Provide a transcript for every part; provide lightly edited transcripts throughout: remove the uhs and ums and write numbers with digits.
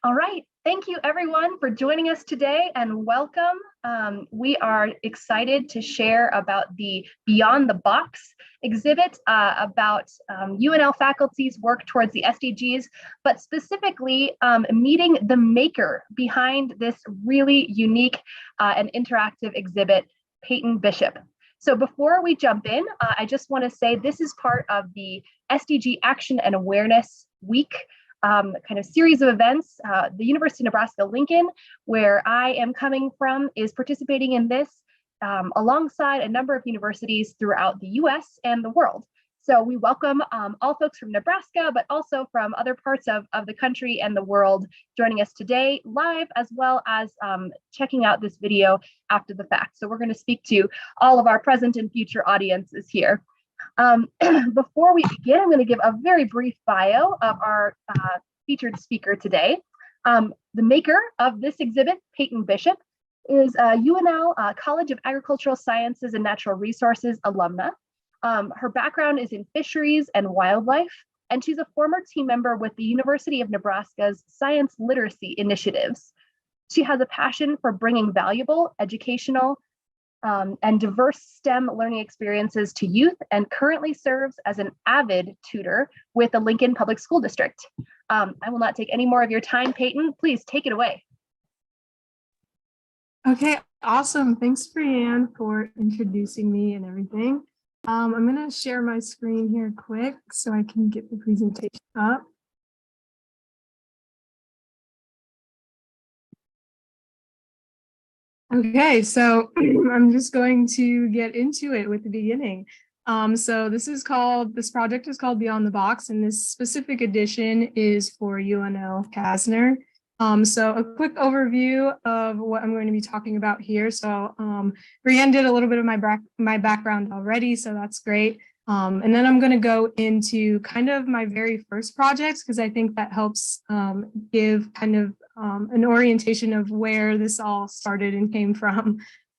All right, thank you everyone for joining us today and welcome. We are excited to share about the Beyond the Box exhibit about UNL faculty's work towards the SDGs, but specifically meeting the maker behind this really unique and interactive exhibit, Peyton Bishop. So before we jump in, I just want to say this is part of the SDG Action and Awareness Week kind of series of events. The University of Nebraska Lincoln, where I am coming from, is participating in this alongside a number of universities throughout the US and the world. So we welcome all folks from Nebraska, but also from other parts of the country and the world joining us today live, as well as checking out this video after the fact. So we're going to speak to all of our present and future audiences here. Before we begin, I'm going to give a very brief bio of our featured speaker today. The maker of this exhibit, Peyton Bishop, is a UNL College of Agricultural Sciences and Natural Resources alumna. Her background is in fisheries and wildlife, and she's a former team member with the University of Nebraska's science literacy initiatives. She has a passion for bringing valuable educational and diverse STEM learning experiences to youth, and currently serves as an AVID tutor with the Lincoln Public School District. I will not take any more of your time, Peyton. Please take it away. Okay, awesome. Thanks, Brianne, for introducing me and everything. I'm going to share my screen here quick so I can get the presentation up. Okay, so I'm just going to get into it with the beginning. So this project is called Beyond the Box, and this specific edition is for UNL CASNR. So a quick overview of what I'm going to be talking about here. So Brianne did a little bit of my background already, so that's great. And then I'm going to go into kind of my very first projects, because I think that helps give kind of an orientation of where this all started and came from,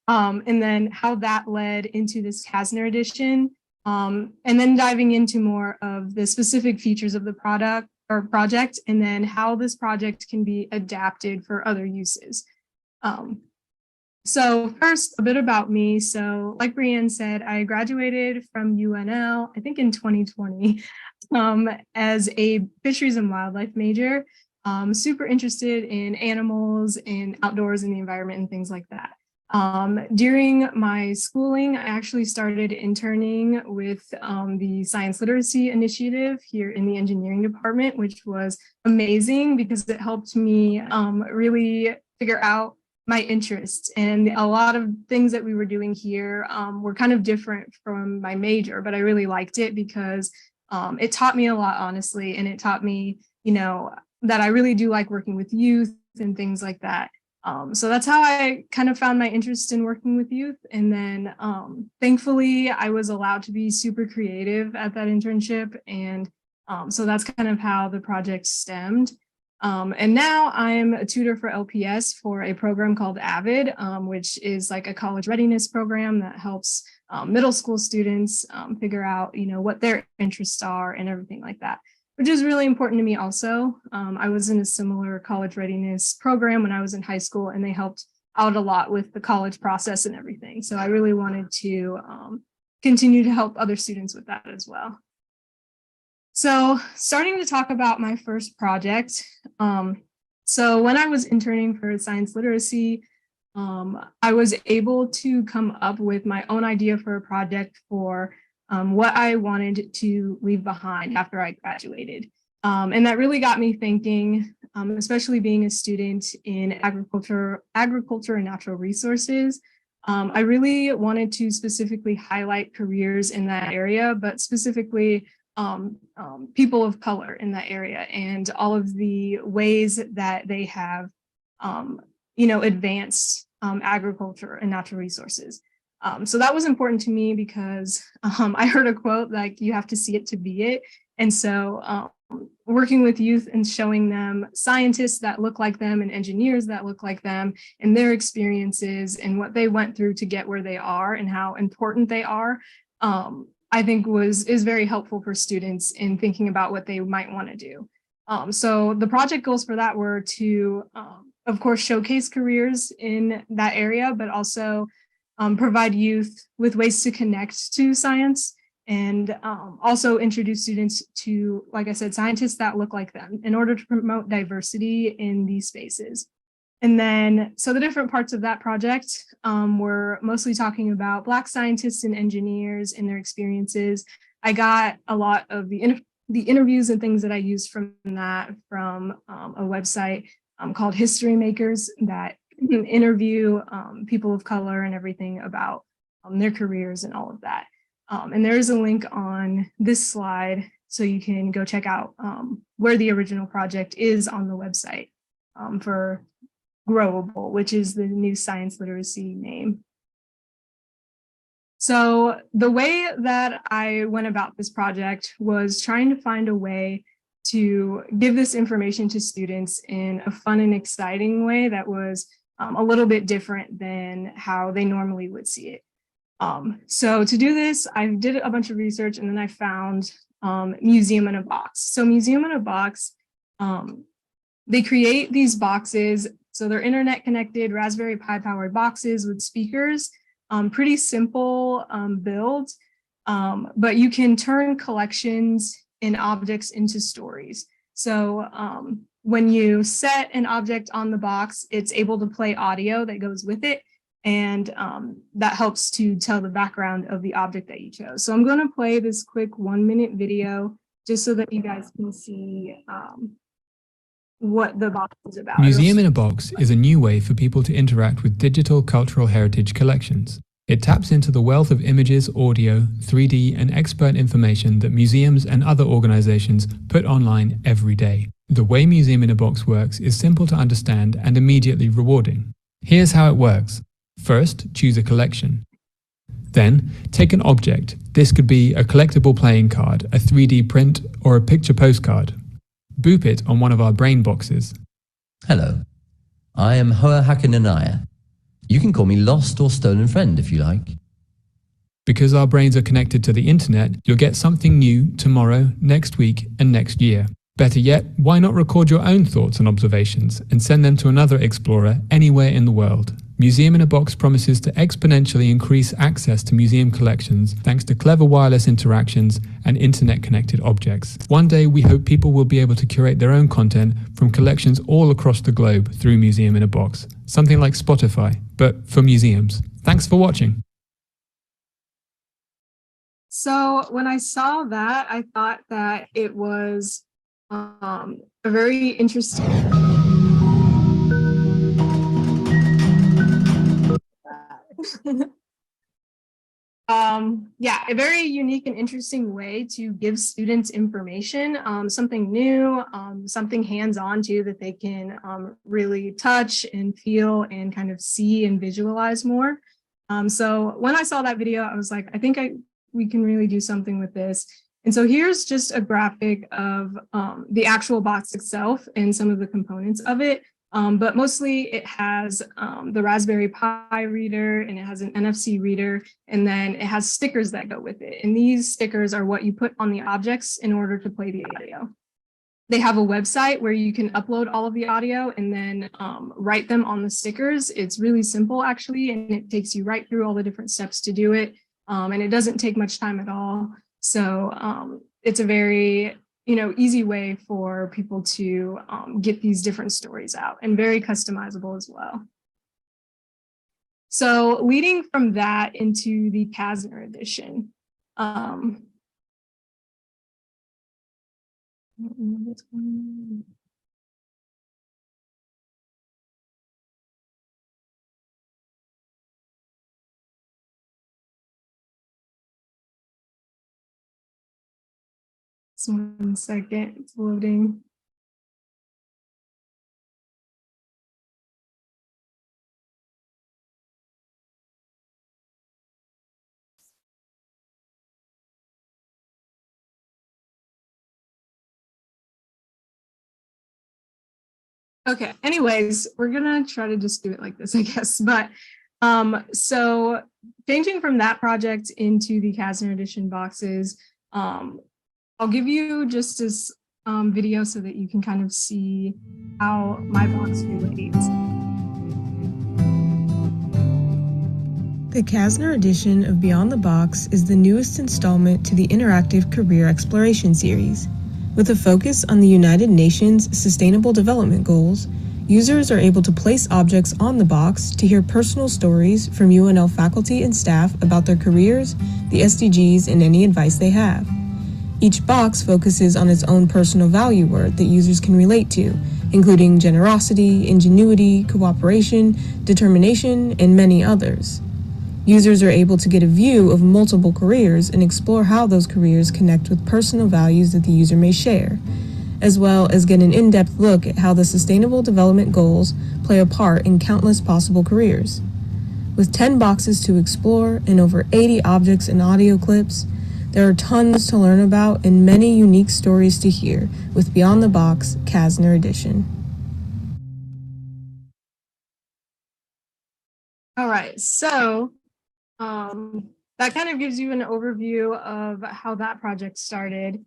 and then how that led into this CASNR edition, and then diving into more of the specific features of the project, and then how this project can be adapted for other uses. So first, a bit about me. So like Brianne said, I graduated from UNL, I think in 2020, as a fisheries and wildlife major. Super interested in animals and outdoors and the environment and things like that. During my schooling, I actually started interning with the Science Literacy Initiative here in the engineering department, which was amazing because it helped me really figure out my interests. And a lot of things that we were doing here were kind of different from my major, but I really liked it because it taught me a lot, honestly, and it taught me, that I really do like working with youth and things like that. So that's how I kind of found my interest in working with youth. And then thankfully, I was allowed to be super creative at that internship. And so that's kind of how the project stemmed. And now I'm a tutor for LPS for a program called AVID, which is like a college readiness program that helps middle school students figure out, what their interests are and everything like that, which is really important to me also. I was in a similar college readiness program when I was in high school, and they helped out a lot with the college process and everything. So I really wanted to continue to help other students with that as well. So starting to talk about my first project. So when I was interning for science literacy, I was able to come up with my own idea for a project for what I wanted to leave behind after I graduated. And that really got me thinking, especially being a student in agriculture and natural resources. I really wanted to specifically highlight careers in that area, but specifically people of color in that area and all of the ways that they have, advanced agriculture and natural resources. So that was important to me because I heard a quote like, you have to see it to be it. And so working with youth and showing them scientists that look like them and engineers that look like them and their experiences and what they went through to get where they are and how important they are, I think is very helpful for students in thinking about what they might want to do. So the project goals for that were to, of course, showcase careers in that area, but also provide youth with ways to connect to science and also introduce students to, like I said, scientists that look like them in order to promote diversity in these spaces. And then, so the different parts of that project were mostly talking about Black scientists and engineers and their experiences. I got a lot of the interviews and things that I used from that from a website called History Makers that interview people of color and everything about their careers and all of that. And there is a link on this slide, so you can go check out where the original project is on the website for Growable, which is the new science literacy name. So the way that I went about this project was trying to find a way to give this information to students in a fun and exciting way that was a little bit different than how they normally would see it. So to do this, I did a bunch of research and then I found Museum in a Box. So Museum in a Box, they create these boxes. So they're internet connected, Raspberry Pi powered boxes with speakers, pretty simple build, but you can turn collections and objects into stories. So when you set an object on the box, it's able to play audio that goes with it. And that helps to tell the background of the object that you chose. So I'm going to play this quick 1-minute video just so that you guys can see what the box is about. Museum in a Box is a new way for people to interact with digital cultural heritage collections. It taps into the wealth of images, audio, 3D, and expert information that museums and other organizations put online every day. The way Museum in a Box works is simple to understand and immediately rewarding. Here's how it works. First, choose a collection. Then, take an object. This could be a collectible playing card, a 3D print, or a picture postcard. Boop it on one of our brain boxes. Hello, I am Hoa Hakananaya. You can call me Lost or Stolen Friend if you like. Because our brains are connected to the internet, you'll get something new tomorrow, next week, and next year. Better yet, why not record your own thoughts and observations and send them to another explorer anywhere in the world? Museum in a Box promises to exponentially increase access to museum collections thanks to clever wireless interactions and internet-connected objects. One day, we hope people will be able to curate their own content from collections all across the globe through Museum in a Box. Something like Spotify, but for museums. Thanks for watching. So when I saw that, I thought that it was a very interesting. Yeah, a very unique and interesting way to give students information, something new, something hands-on too that they can really touch and feel and kind of see and visualize more. So when I saw that video, I was like, I think we can really do something with this. And so here's just a graphic of the actual box itself and some of the components of it. But mostly it has the Raspberry Pi reader and it has an NFC reader, and then it has stickers that go with it. And these stickers are what you put on the objects in order to play the audio. They have a website where you can upload all of the audio and then write them on the stickers. It's really simple actually, and it takes you right through all the different steps to do it. And it doesn't take much time at all. So it's a very easy way for people to get these different stories out, and very customizable as well. So leading from that into the CASNR Edition. What's going on? Just 1 second, it's loading. Okay, anyways, we're gonna try to just do it like this, I guess. But so changing from that project into the CASNR Edition boxes, I'll give you just as video so that you can kind of see how my box relates. The CASNR edition of Beyond the Box is the newest installment to the interactive career exploration series. With a focus on the United Nations Sustainable Development Goals, users are able to place objects on the box to hear personal stories from UNL faculty and staff about their careers, the SDGs, and any advice they have. Each box focuses on its own personal value word that users can relate to, including generosity, ingenuity, cooperation, determination, and many others. Users are able to get a view of multiple careers and explore how those careers connect with personal values that the user may share, as well as get an in-depth look at how the Sustainable Development Goals play a part in countless possible careers. With 10 boxes to explore and over 80 objects and audio clips, there are tons to learn about and many unique stories to hear with Beyond the Box CASNR Edition. All right, so that kind of gives you an overview of how that project started.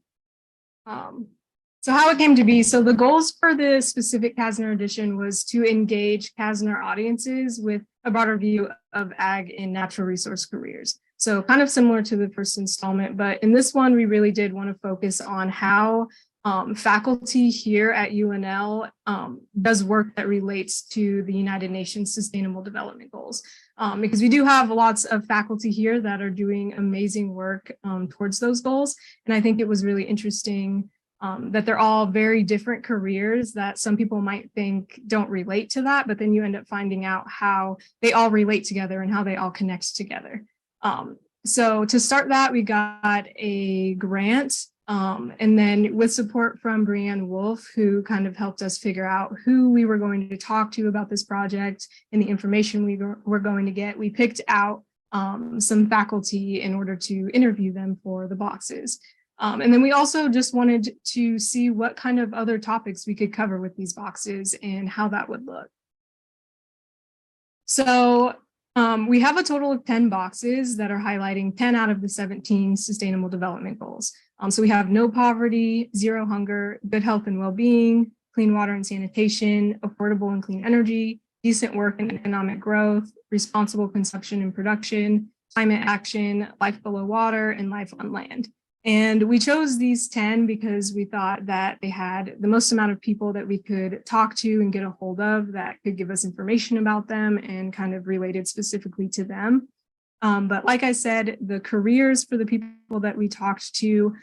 So how it came to be, so the goals for the specific CASNR edition was to engage CASNR audiences with a broader view of ag and natural resource careers. So kind of similar to the first installment, but in this one, we really did want to focus on how faculty here at UNL does work that relates to the United Nations Sustainable Development Goals. Because we do have lots of faculty here that are doing amazing work towards those goals. And I think it was really interesting that they're all very different careers that some people might think don't relate to that, but then you end up finding out how they all relate together and how they all connect together. So to start that, we got a grant. And then with support from Brianne Wolf, who kind of helped us figure out who we were going to talk to about this project and the information we were going to get, we picked out some faculty in order to interview them for the boxes. And then we also just wanted to see what kind of other topics we could cover with these boxes and how that would look. So we have a total of 10 boxes that are highlighting 10 out of the 17 Sustainable Development Goals. So we have no poverty, zero hunger, good health and well-being, clean water and sanitation, affordable and clean energy, decent work and economic growth, responsible consumption and production, climate action, life below water, and life on land. And we chose these 10 because we thought that they had the most amount of people that we could talk to and get a hold of that could give us information about them and kind of related specifically to them. But like I said, the careers for the people that we talked to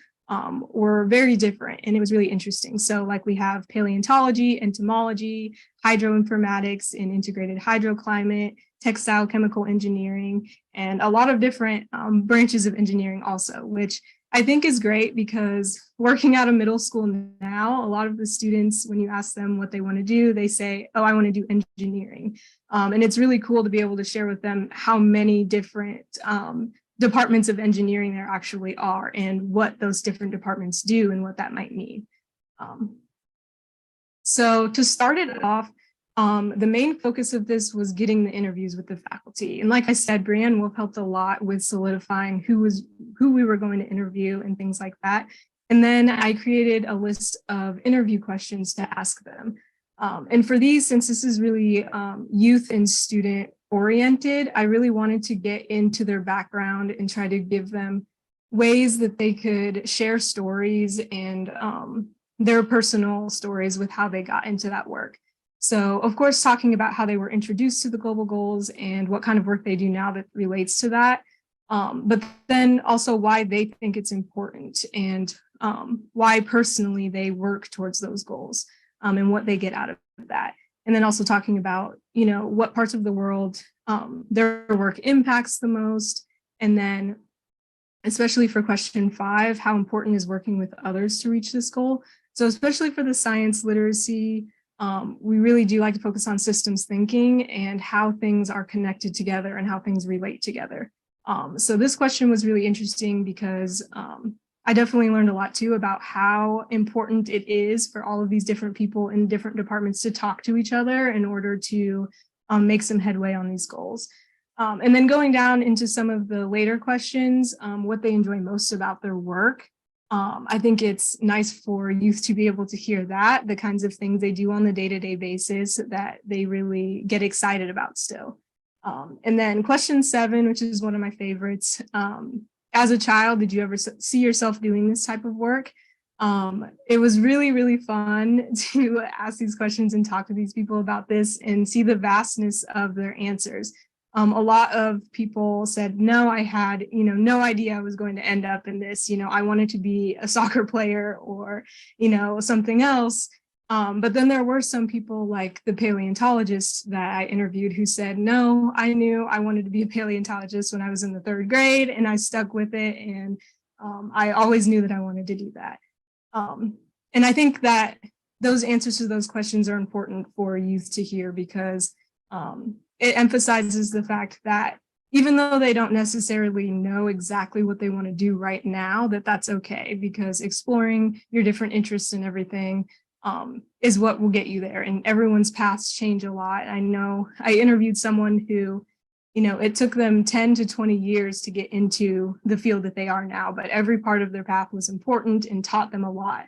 were very different, and it was really interesting. So like we have paleontology, entomology, hydroinformatics and integrated hydroclimate, textile chemical engineering, and a lot of different branches of engineering also, which I think is great because working out of middle school now, a lot of the students, when you ask them what they want to do, they say, oh, I want to do engineering. And it's really cool to be able to share with them how many different departments of engineering there actually are and what those different departments do and what that might mean. So to start it off, the main focus of this was getting the interviews with the faculty. And like I said, Brianne Wolf helped a lot with solidifying who we were going to interview and things like that. And then I created a list of interview questions to ask them. And for these, since this is really youth and student oriented, I really wanted to get into their background and try to give them ways that they could share stories and their personal stories with how they got into that work. So of course, talking about how they were introduced to the global goals and what kind of work they do now that relates to that, but then also why they think it's important and why personally they work towards those goals and what they get out of that. And then also talking about, you know, what parts of the world their work impacts the most. And then especially for question 5, how important is working with others to reach this goal? So especially for the science literacy, we really do like to focus on systems thinking and how things are connected together and how things relate together. So this question was really interesting because I definitely learned a lot too about how important it is for all of these different people in different departments to talk to each other in order to make some headway on these goals. And then going down into some of the later questions, what they enjoy most about their work. I think it's nice for youth to be able to hear that, the kinds of things they do on the day-to-day basis that they really get excited about still. And then question 7, which is one of my favorites. As a child, did you ever see yourself doing this type of work? It was really, really fun to ask these questions and talk to these people about this and see the vastness of their answers. A lot of people said, no, I had, no idea I was going to end up in this. I wanted to be a soccer player or, something else. But then there were some people like the paleontologists that I interviewed who said, no, I knew I wanted to be a paleontologist when I was in the 3rd grade and I stuck with it. And I always knew that I wanted to do that. And I think that those answers to those questions are important for youth to hear because it emphasizes the fact that even though they don't necessarily know exactly what they want to do right now, that's okay, because exploring your different interests and everything is what will get you there. And everyone's paths change a lot. I know I interviewed someone who, it took them 10 to 20 years to get into the field that they are now, but every part of their path was important and taught them a lot.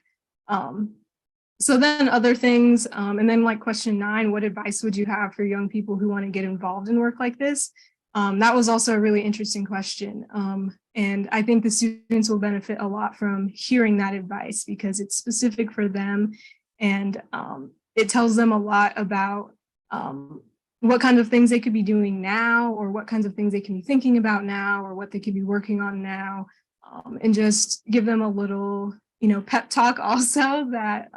So then other things, and then like question 9, what advice would you have for young people who want to get involved in work like this? That was also a really interesting question. And I think the students will benefit a lot from hearing that advice because it's specific for them. And it tells them a lot about what kinds of things they could be doing now, or what kinds of things they can be thinking about now, or what they could be working on now, and just give them a little pep talk also that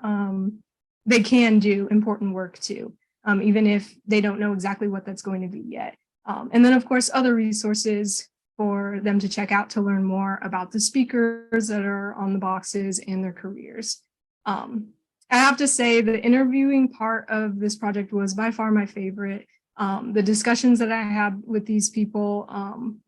they can do important work too, even if they don't know exactly what that's going to be yet. And then, of course, other resources for them to check out to learn more about the speakers that are on the boxes and their careers. I have to say the interviewing part of this project was by far my favorite. The discussions that I had with these people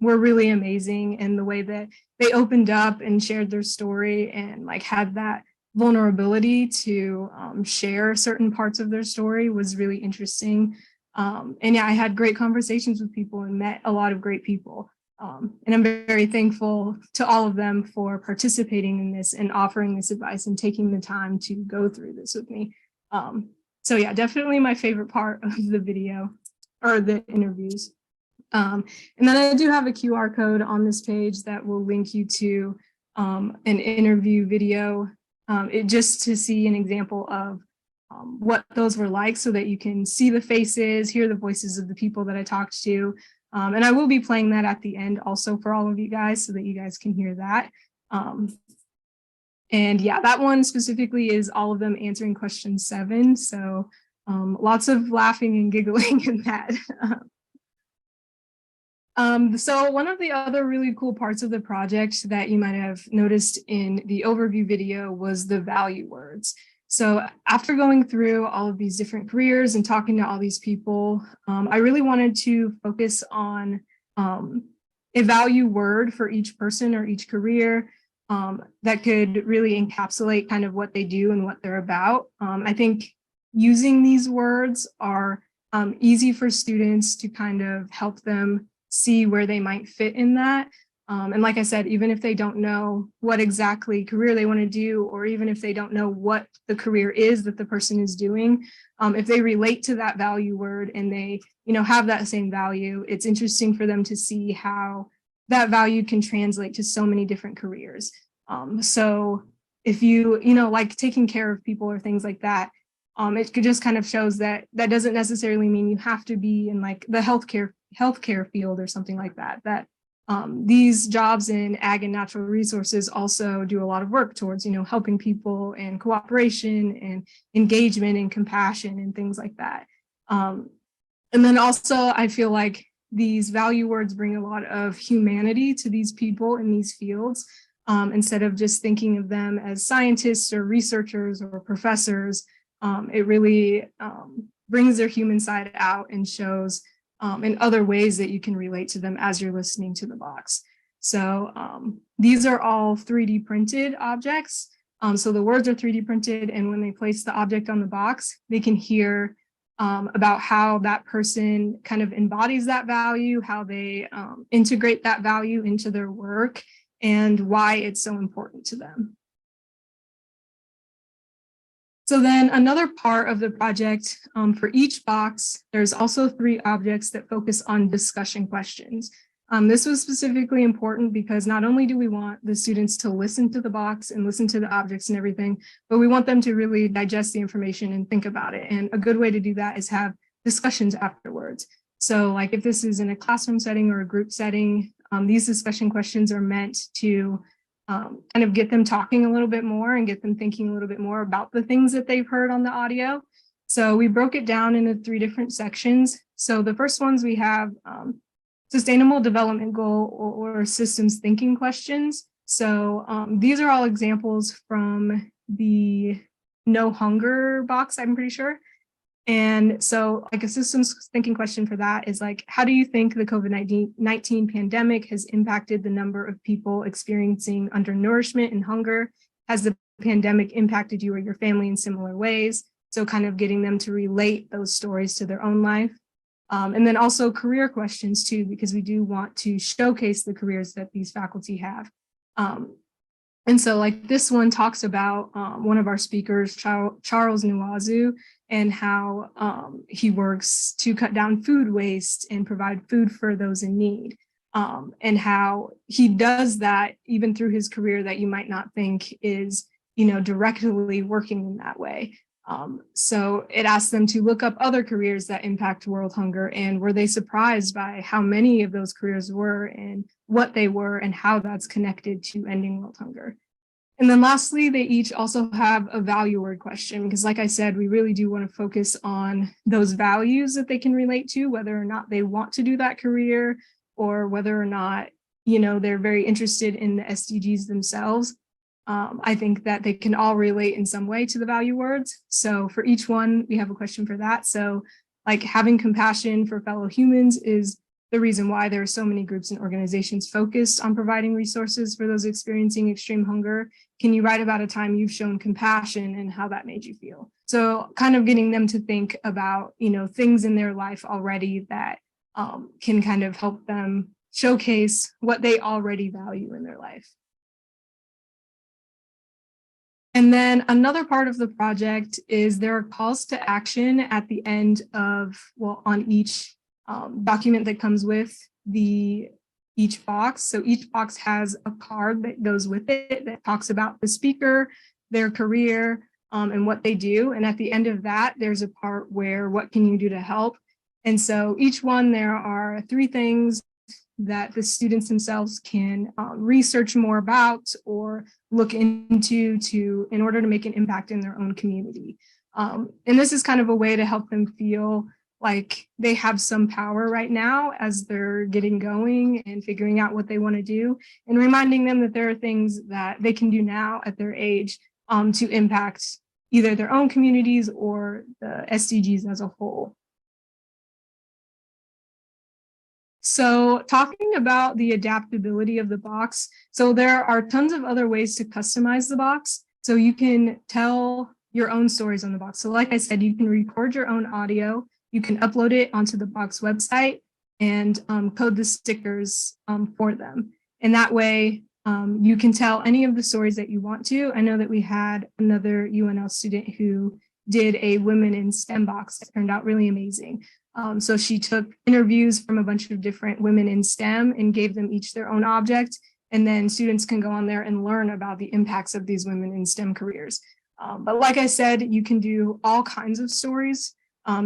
were really amazing, and the way that they opened up and shared their story and had that vulnerability to share certain parts of their story was really interesting. And yeah, I had great conversations with people and met a lot of great people. And I'm very thankful to all of them for participating in this and offering this advice and taking the time to go through this with me. So yeah, definitely my favorite part of the video or the interviews. And then I do have a QR code on this page that will link you to an interview video, just to see an example of what those were like so that you can see the faces, hear the voices of the people that I talked to. And I will be playing that at the end also for all of you guys so that you guys can hear that. And yeah, that one specifically is all of them answering question 7. So lots of laughing and giggling in that. So one of the other really cool parts of the project that you might have noticed in the overview video was the value words. So after going through all of these different careers and talking to all these people, I really wanted to focus on a value word for each person or each career that could really encapsulate kind of what they do and what they're about. I think using these words are easy for students to kind of help them see where they might fit in that. And like I said, even if they don't know what exactly career they want to do, or even if they don't know what the career is that the person is doing, if they relate to that value word and they, have that same value, it's interesting for them to see how that value can translate to so many different careers. So if you, like taking care of people or things like that, it could just kind of shows that that doesn't necessarily mean you have to be in like the healthcare field or something like that, these jobs in ag and natural resources also do a lot of work towards, helping people and cooperation and engagement and compassion and things like that. And then also, I feel like these value words bring a lot of humanity to these people in these fields, instead of just thinking of them as scientists or researchers or professors. It really brings their human side out and shows and other ways that you can relate to them as you're listening to the box. So these are all 3D printed objects. So the words are 3D printed, and when they place the object on the box, they can hear about how that person kind of embodies that value, how they integrate that value into their work, and why it's so important to them. So then another part of the project, for each box, there's also 3 objects that focus on discussion questions. This was specifically important because not only do we want the students to listen to the box and listen to the objects and everything, but we want them to really digest the information and think about it. And a good way to do that is have discussions afterwards. So like if this is in a classroom setting or a group setting, these discussion questions are meant to kind of get them talking a little bit more and get them thinking a little bit more about the things that they've heard on the audio. So we broke it down into 3 different sections. So the first ones we have sustainable development goal or systems thinking questions. So these are all examples from the no hunger box, I'm pretty sure. And so like a systems thinking question for that is like, how do you think the COVID-19 pandemic has impacted the number of people experiencing undernourishment and hunger? Has the pandemic impacted you or your family in similar ways? So kind of getting them to relate those stories to their own life. And then also career questions too, because we do want to showcase the careers that these faculty have. And so like this one talks about one of our speakers, Charles Nuazu, and how he works to cut down food waste and provide food for those in need. And how he does that even through his career that you might not think is, directly working in that way. So it asks them to look up other careers that impact world hunger, and were they surprised by how many of those careers were and what they were and how that's connected to ending world hunger. And then lastly, they each also have a value word question, because like I said, we really do want to focus on those values that they can relate to, whether or not they want to do that career or whether or not, they're very interested in the SDGs themselves. I think that they can all relate in some way to the value words. So for each one, we have a question for that. So like having compassion for fellow humans is the reason why there are so many groups and organizations focused on providing resources for those experiencing extreme hunger. Can you write about a time you've shown compassion and how that made you feel? So kind of getting them to think about, things in their life already that can kind of help them showcase what they already value in their life. And then another part of the project is there are calls to action at the end of, on each document that comes with each box. So each box has a card that goes with it that talks about the speaker, their career, and what they do. And at the end of that, there's a part where what can you do to help? And so each one, there are 3 things that the students themselves can research more about or look into in order to make an impact in their own community. And this is kind of a way to help them feel like they have some power right now as they're getting going and figuring out what they want to do, and reminding them that there are things that they can do now at their age to impact either their own communities or the SDGs as a whole. So talking about the adaptability of the box, so there are tons of other ways to customize the box. So you can tell your own stories on the box. So like I said, you can record your own audio. You can upload it onto the box website and code the stickers for them. And that way you can tell any of the stories that you want to. I know that we had another UNL student who did a women in STEM box that turned out really amazing. So she took interviews from a bunch of different women in STEM and gave them each their own object. And then students can go on there and learn about the impacts of these women in STEM careers. But like I said, you can do all kinds of stories.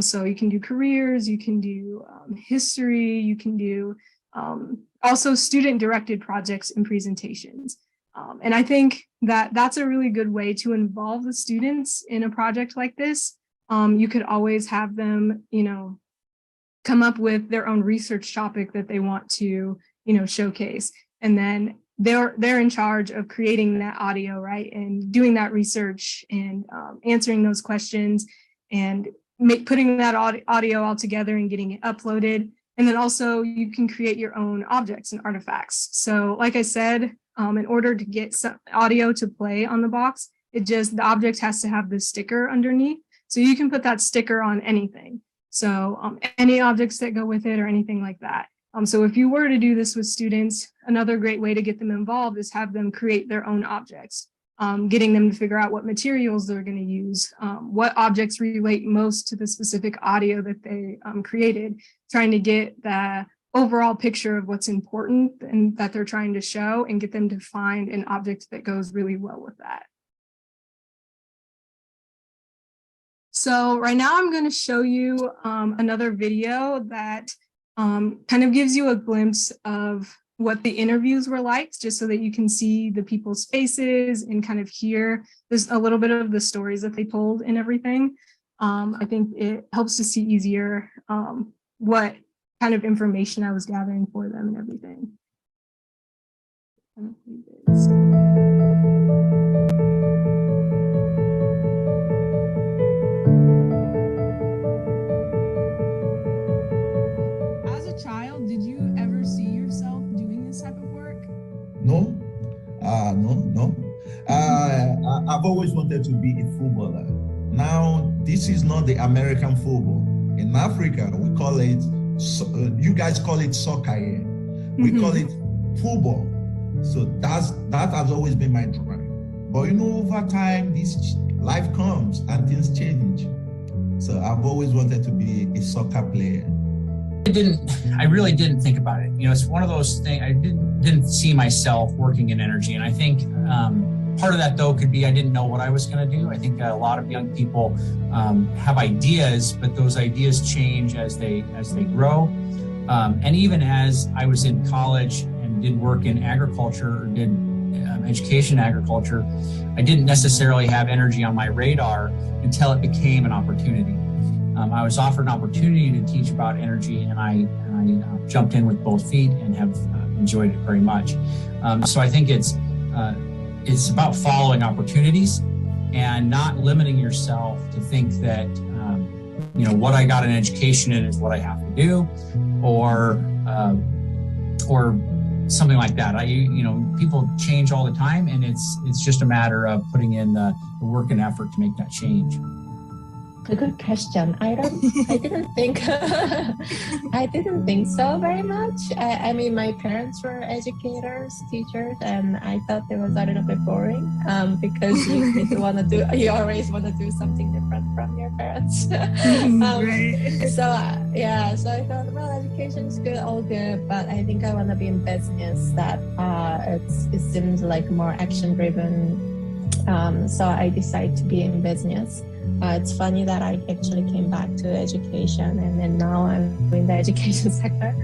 So you can do careers, you can do history, you can do also student-directed projects and presentations. And I think that that's a really good way to involve the students in a project like this. You could always have them, come up with their own research topic that they want to, showcase. And then they're in charge of creating that audio, right? And doing that research and answering those questions and putting that audio all together and getting it uploaded. And then also you can create your own objects and artifacts. So like I said, in order to get some audio to play on the box, the object has to have the sticker underneath. So you can put that sticker on anything. So any objects that go with it or anything like that. So if you were to do this with students, another great way to get them involved is have them create their own objects. getting them to figure out what materials they're going to use, what objects relate most to the specific audio that they created, trying to get the overall picture of what's important and that they're trying to show and get them to find an object that goes really well with that. So right now I'm going to show you another video that kind of gives you a glimpse of what the interviews were like, just so that you can see the people's faces and kind of hear there's a little bit of the stories that they told and everything. I think it helps to see easier what kind of information I was gathering for them and everything. As a child, did you ever see yourself doing this type of work? No. I've always wanted to be a footballer. Now, this is not the American football. In Africa, we call it, you guys call it soccer here. We call it football. So that has always been my dream. But you know, over time, this life comes and things change. So I've always wanted to be a soccer player. I really didn't think about it. You know, it's one of those things, I didn't see myself working in energy. And I think part of that though could be I didn't know what I was going to do. I think a lot of young people have ideas, but those ideas change as they grow. And even as I was in college and did work in agriculture or did education in agriculture, I didn't necessarily have energy on my radar until it became an opportunity. I was offered an opportunity to teach about energy, and I jumped in with both feet and have enjoyed it very much. So I think it's about following opportunities and not limiting yourself to think that you know, what I got an education in is what I have to do, or something like that. You know, people change all the time, and it's just a matter of putting in the work and effort to make that change. A good question. I didn't think I didn't think so very much. I mean, my parents were educators, teachers, and I thought it was a little bit boring because you always want to do something different from your parents. Right. So I thought, well, education is good, all good, but I think I want to be in business. That it seems like more action driven. So I decided to be in business. It's funny that I actually came back to education, and then now I'm in the education sector.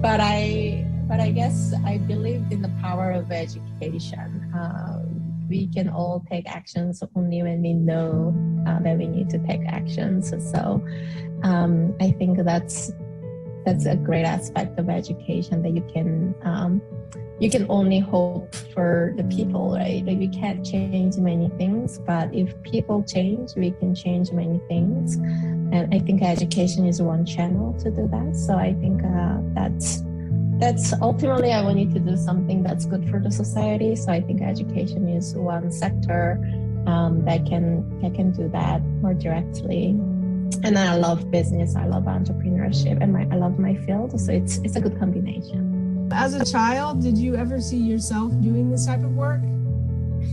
but I guess I believed in the power of education. We can all take actions only when we know that we need to take actions. So I think that's a great aspect of education, that you can only hope for the people, right? Like, we can't change many things, but if people change, we can change many things. And I think education is one channel to do that. So I think that's ultimately, I wanted to do something that's good for the society. So I think education is one sector that can do that more directly. And I love business, I love entrepreneurship, and I love my field. So it's a good combination. As a child, did you ever see yourself doing this type of work?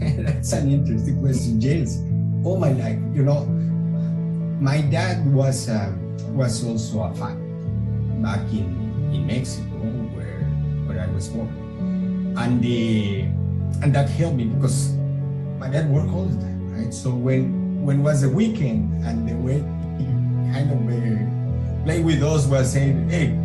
That's an interesting question, James. All my life, you know, my dad was also a farmer back in Mexico, where I was born, and that helped me because my dad worked all the time, right? So when was the weekend, and the way he kind of play with us was saying, hey.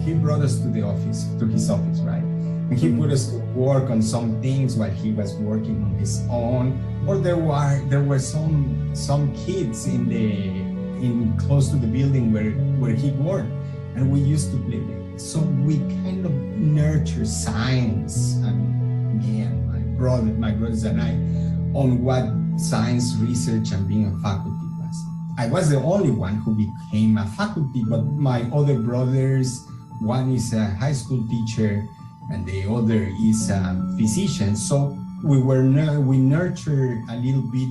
He brought us to his office, right? And he put us to work on some things while he was working on his own. Or there were some kids in close to the building where he worked, and we used to play there. So we kind of nurture science, and me and my brothers and I, on what science research and being a faculty was. I was the only one who became a faculty, but my other brothers, one is a high school teacher and the other is a physician. So we nurtured a little bit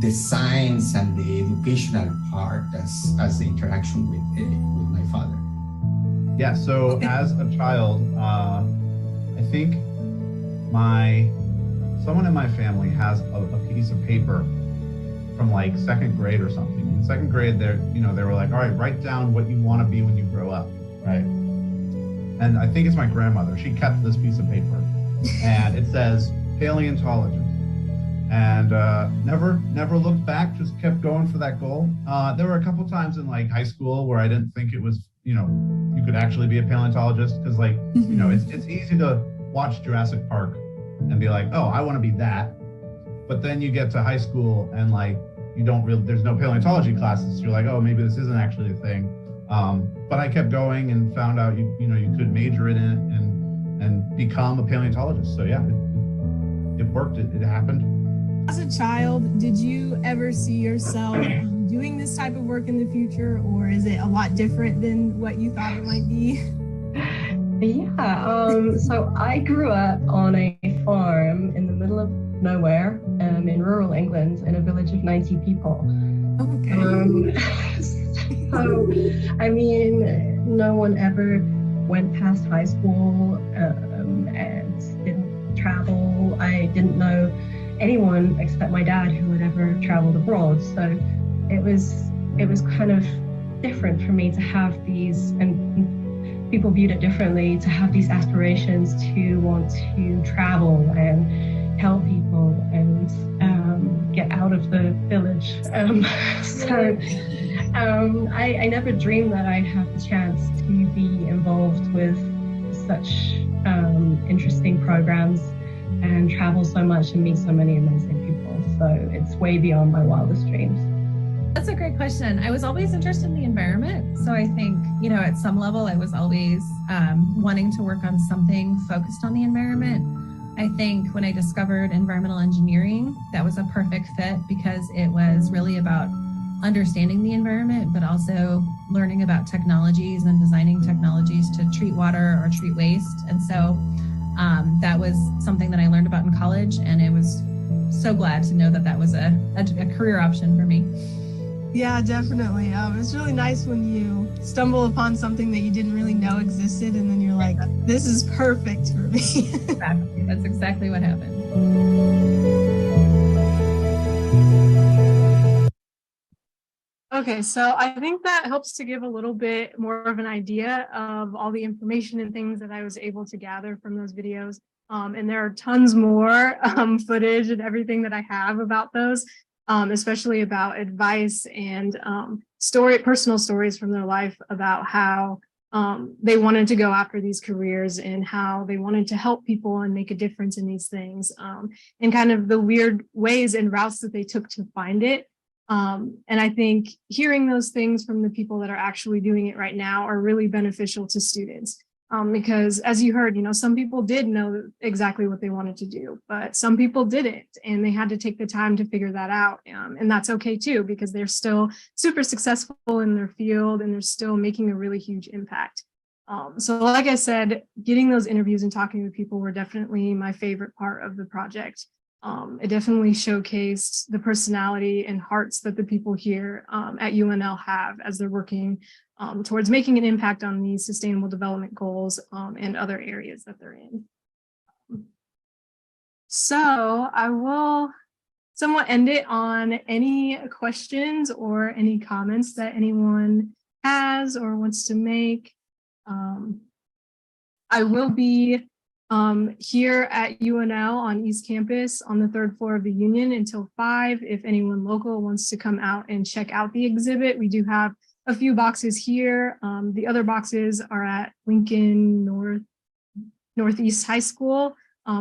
the science and the educational part as the interaction with my father. Yeah, so as a child, I think someone in my family has a piece of paper from like second grade or something. In second grade, they were like, all right, write down what you want to be when you grow up, right? And I think it's my grandmother. She kept this piece of paper, and it says paleontologist. And never looked back, just kept going for that goal. There were a couple times in like high school where I didn't think it was, you could actually be a paleontologist, because like, it's easy to watch Jurassic Park and be like, oh, I want to be that. But then you get to high school and like, there's no paleontology classes. So you're like, oh, maybe this isn't actually a thing. But I kept going and found out, you could major in it and become a paleontologist. So yeah, it worked, it happened. As a child, did you ever see yourself doing this type of work in the future, or is it a lot different than what you thought it might be? Yeah, so I grew up on a farm in the middle of nowhere in rural England in a village of 90 people. Okay. So, I mean, no one ever went past high school and didn't travel. I didn't know anyone except my dad who had ever traveled abroad. So it was kind of different for me to have these, and people viewed it differently, to have these aspirations to want to travel and help people and get out of the village. I never dreamed that I'd have the chance to be involved with such interesting programs and travel so much and meet so many amazing people. So it's way beyond my wildest dreams. That's a great question. I was always interested in the environment. So I think, at some level, I was always wanting to work on something focused on the environment. I think when I discovered environmental engineering, that was a perfect fit because it was really about understanding the environment, but also learning about technologies and designing technologies to treat water or treat waste. And so that was something that I learned about in college, and it was so glad to know that that was a career option for me. Yeah, definitely. It's really nice when you stumble upon something that you didn't really know existed, and then you're like, this is perfect for me. Exactly. That's exactly what happened. Okay, so I think that helps to give a little bit more of an idea of all the information and things that I was able to gather from those videos. And there are tons more footage and everything that I have about those, especially about advice and personal stories from their life about how they wanted to go after these careers and how they wanted to help people and make a difference in these things, and kind of the weird ways and routes that they took to find it. And I think hearing those things from the people that are actually doing it right now are really beneficial to students. Because as you heard, some people did know exactly what they wanted to do, but some people didn't, and they had to take the time to figure that out. And that's okay too, because they're still super successful in their field and they're still making a really huge impact. So like I said, getting those interviews and talking to people were definitely my favorite part of the project. It definitely showcased the personality and hearts that the people here at UNL have as they're working towards making an impact on these sustainable development goals and other areas that they're in. So I will somewhat end it on any questions or any comments that anyone has or wants to make. I will be here at UNL on East Campus on the 3rd floor of the Union until 5. If anyone local wants to come out and check out the exhibit, we do have a few boxes here. The other boxes are at Lincoln Northeast High School.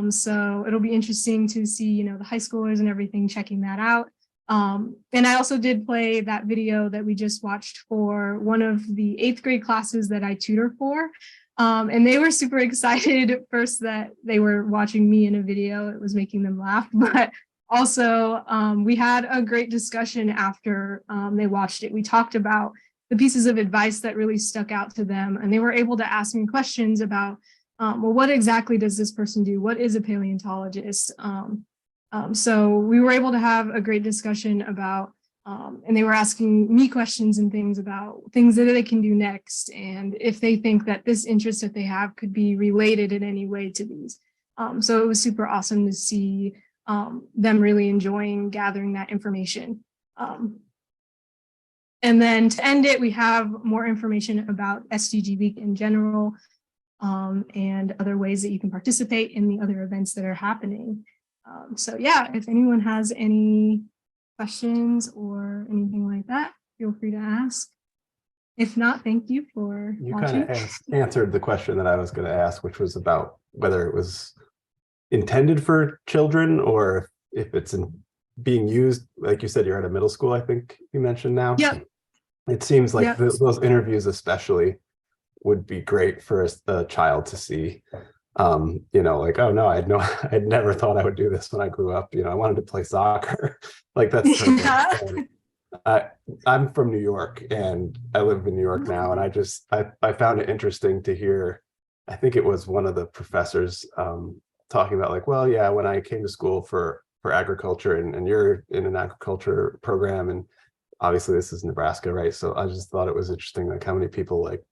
So it'll be interesting to see, the high schoolers and everything checking that out. And I also did play that video that we just watched for one of the 8th grade classes that I tutor for. And they were super excited first that they were watching me in a video. It was making them laugh, but also we had a great discussion after they watched it. We talked about the pieces of advice that really stuck out to them, and they were able to ask me questions about, well, what exactly does this person do? What is a paleontologist? So we were able to have a great discussion about, and they were asking me questions and things about things that they can do next, and if they think that this interest that they have could be related in any way to these. So it was super awesome to see them really enjoying gathering that information. And then to end it, we have more information about SDG Week in general, and other ways that you can participate in the other events that are happening. So yeah, if anyone has any questions or anything like that, feel free to ask. If not, thank you for watching. You kind of answered the question that I was going to ask, which was about whether it was intended for children or if it's being used. Like you said, you're at a middle school, I think you mentioned now. Yeah. It seems like Yep. those interviews especially would be great for a child to see. You know, like, oh no, I'd never thought I would do this when I grew up. You know, I wanted to play soccer. Like that's I'm from New York and I live in New York now, and I found it interesting to hear. I think it was one of the professors talking about like, well, yeah, when I came to school for agriculture, and you're in an agriculture program, and obviously this is Nebraska, right? So I just thought it was interesting, like how many people like,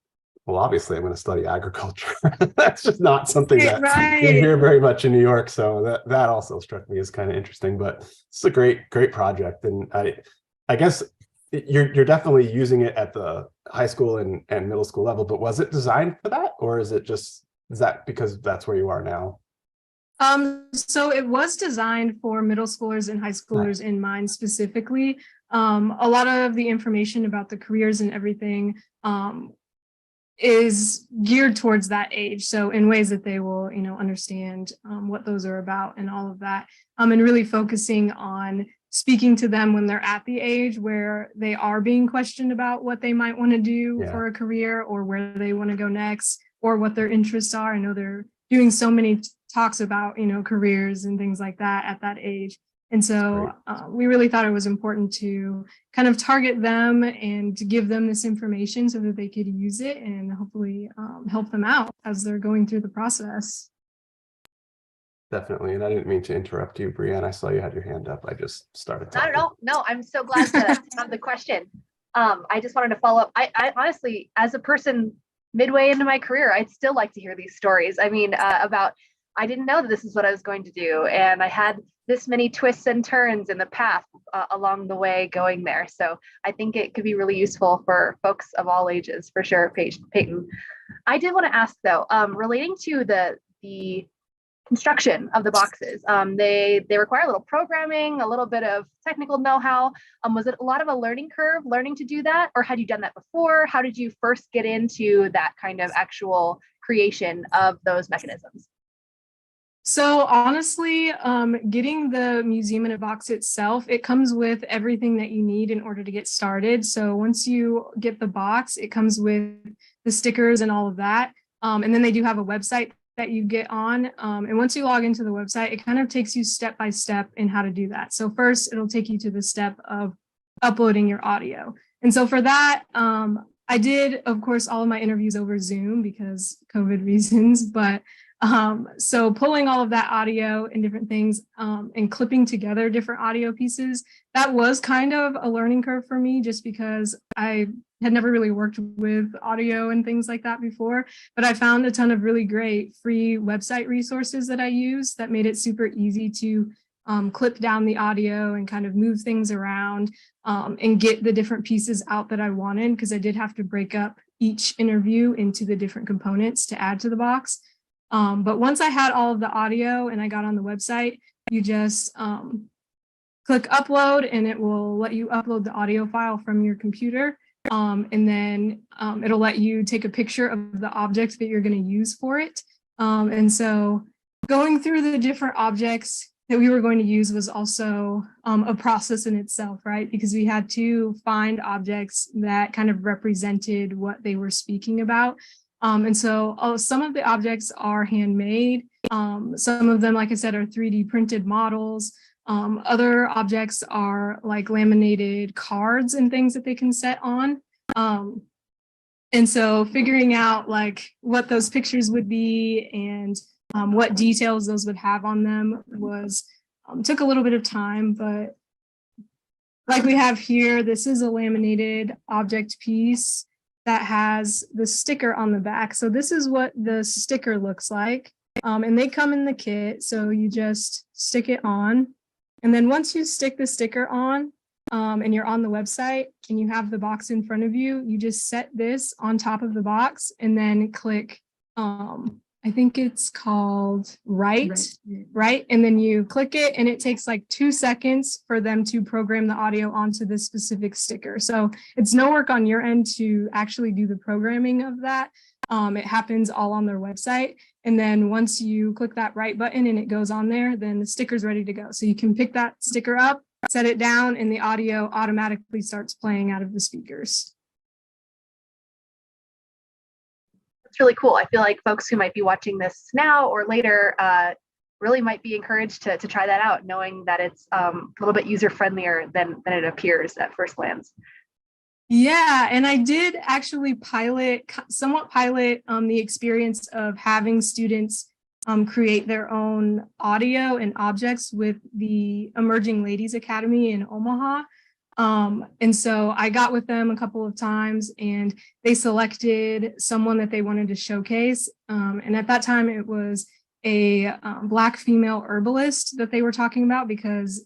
well, obviously I'm going to study agriculture. That's just not something that you hear very much in New York. So that also struck me as kind of interesting, but it's a great project. And I guess you're definitely using it at the high school and middle school level, but was it designed for that? Or is that because that's where you are now? So it was designed for middle schoolers and high schoolers in mind specifically. A lot of the information about the careers and everything is geared towards that age. So in ways that they will, understand what those are about and all of that. And really focusing on speaking to them when they're at the age where they are being questioned about what they might want to do for a career or where they want to go next or what their interests are. I know they're doing so many talks about, careers and things like that at that age. And so we really thought it was important to kind of target them and to give them this information so that they could use it and hopefully help them out as they're going through the process. Definitely. And I didn't mean to interrupt you, Brianne. I saw you had your hand up. I just started talking. Not at all. No, I'm so glad to have the question. I just wanted to follow up. I honestly, as a person midway into my career, I'd still like to hear these stories. I mean, I didn't know that this is what I was going to do. And I had this many twists and turns in the path along the way going there. So I think it could be really useful for folks of all ages, for sure, Peyton. I did want to ask though, relating to the construction of the boxes, they require a little programming, a little bit of technical know-how. Was it a lot of a learning curve learning to do that? Or had you done that before? How did you first get into that kind of actual creation of those mechanisms? So honestly, getting the museum in a box itself, it comes with everything that you need in order to get started. So once you get the box, it comes with the stickers and all of that. And then they do have a website that you get on. And once you log into the website, it kind of takes you step by step in how to do that. So first, it'll take you to the step of uploading your audio. And so for that, I did, of course, all of my interviews over Zoom because COVID reasons, but so pulling all of that audio and different things and clipping together different audio pieces, that was kind of a learning curve for me just because I had never really worked with audio and things like that before, but I found a ton of really great free website resources that I use that made it super easy to clip down the audio and kind of move things around and get the different pieces out that I wanted, because I did have to break up each interview into the different components to add to the box. But once I had all of the audio and I got on the website, you just click upload and it will let you upload the audio file from your computer. And then it'll let you take a picture of the object that you're going to use for it. And so going through the different objects that we were going to use was also a process in itself, right? Because we had to find objects that kind of represented what they were speaking about. And so some of the objects are handmade. Some of them, like I said, are 3D printed models. Other objects are like laminated cards and things that they can set on. And so figuring out like what those pictures would be and what details those would have on them was took a little bit of time, but like we have here, this is a laminated object piece that has the sticker on the back. So this is what the sticker looks like. and they come in the kit. So you just stick it on. And then once you stick the sticker on, and you're on the website and you have the box in front of you, you just set this on top of the box and then click, I think it's called write. And then you click it and it takes like 2 seconds for them to program the audio onto this specific sticker. So it's no work on your end to actually do the programming of that. It happens all on their website. And then once you click that write button and it goes on there, then the sticker's ready to go. So you can pick that sticker up, set it down, and the audio automatically starts playing out of the speakers. It's really cool. I feel like folks who might be watching this now or later really might be encouraged to try that out, knowing that it's a little bit user-friendlier than it appears at first glance. Yeah, and I did actually somewhat pilot the experience of having students create their own audio and objects with the Emerging Ladies Academy in Omaha. And so I got with them a couple of times and they selected someone that they wanted to showcase. And at that time it was a Black female herbalist that they were talking about because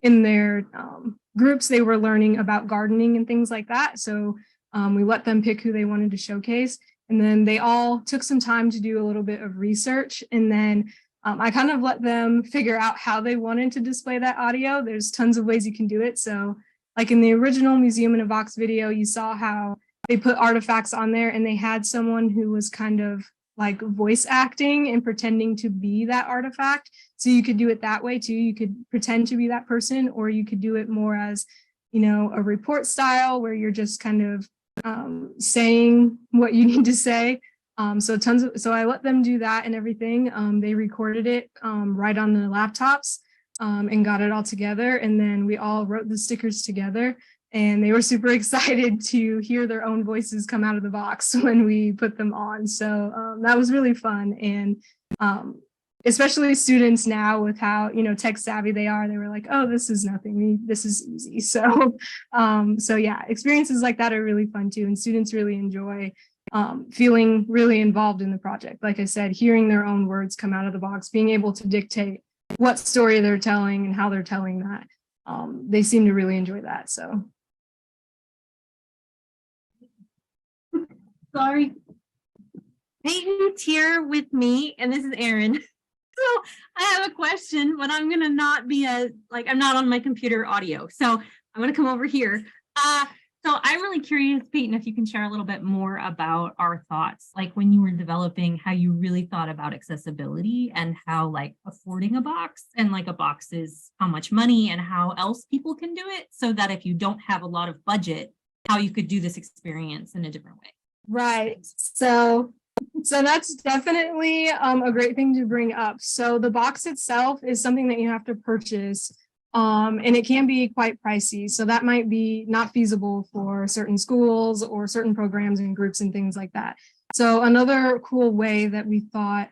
in their groups, they were learning about gardening and things like that. So we let them pick who they wanted to showcase. And then they all took some time to do a little bit of research. And then I kind of let them figure out how they wanted to display that audio. There's tons of ways you can do it. So like in the original Museum in a Box video, you saw how they put artifacts on there and they had someone who was kind of like voice acting and pretending to be that artifact. So you could do it that way too. You could pretend to be that person, or you could do it more as, you know, a report style where you're just kind of saying what you need to say. So I let them do that and everything. They recorded it right on the laptops and got it all together. And then we all wrote the stickers together. And they were super excited to hear their own voices come out of the box when we put them on. So that was really fun. And especially students now with how, you know, tech savvy they are, they were like, oh, this is nothing, this is easy. So, so yeah, experiences like that are really fun too. And students really enjoy feeling really involved in the project. Like I said, hearing their own words come out of the box, being able to dictate what story they're telling and how they're telling that. They seem to really enjoy that. So. Sorry. Peyton's here with me, and this is Erin. So I have a question, but I'm gonna not be I'm not on my computer audio. So I'm gonna come over here. So I'm really curious, Peyton, if you can share a little bit more about our thoughts, like when you were developing, how you really thought about accessibility and how like affording a box and like a box is how much money and how else people can do it, so that if you don't have a lot of budget, how you could do this experience in a different way. Right. So that's definitely a great thing to bring up. So the box itself is something that you have to purchase, and it can be quite pricey. So that might be not feasible for certain schools or certain programs and groups and things like that. So another cool way that we thought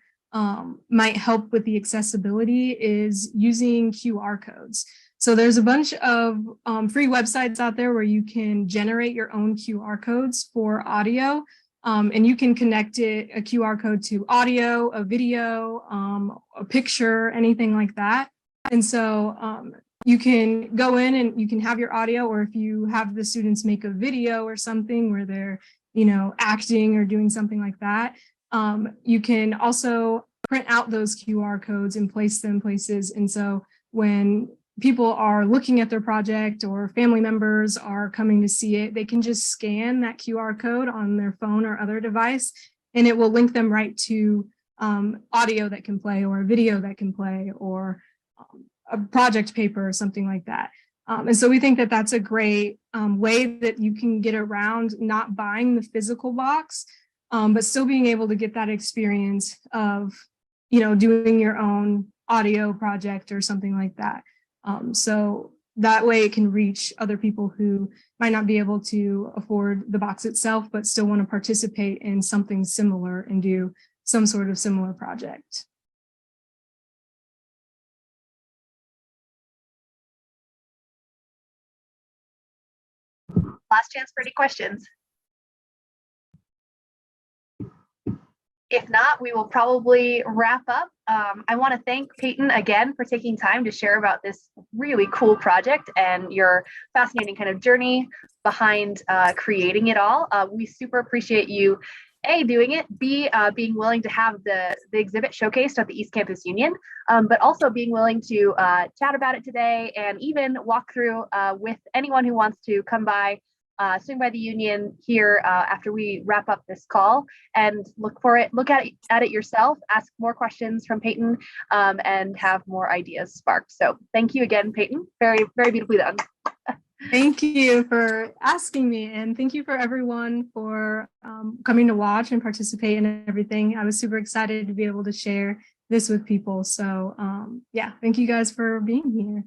might help with the accessibility is using QR codes. So there's a bunch of free websites out there where you can generate your own QR codes for audio, and you can connect a QR code to audio, a video, a picture, anything like that. And so you can go in and you can have your audio, or if you have the students make a video or something where they're, you know, acting or doing something like that, you can also print out those QR codes and place them places. And so when people are looking at their project or family members are coming to see it, they can just scan that QR code on their phone or other device, and it will link them right to audio that can play, or a video that can play, or a project paper or something like that. And so we think that that's a great way that you can get around not buying the physical box, but still being able to get that experience of, you know, doing your own audio project or something like that. So that way it can reach other people who might not be able to afford the box itself, but still want to participate in something similar and do some sort of similar project. Last chance for any questions. If not, we will probably wrap up. I want to thank Peyton again for taking time to share about this really cool project and your fascinating kind of journey behind creating it all. We super appreciate you, A, doing it, B, being willing to have the exhibit showcased at the East Campus Union, but also being willing to chat about it today and even walk through with anyone who wants to come by, swing by the Union here after we wrap up this call and look at it yourself, ask more questions from Peyton, and have more ideas sparked. So thank you again, Peyton. Very, very beautifully done. Thank you for asking me, and thank you for everyone for coming to watch and participate in everything. I was super excited to be able to share this with people. So yeah, thank you guys for being here.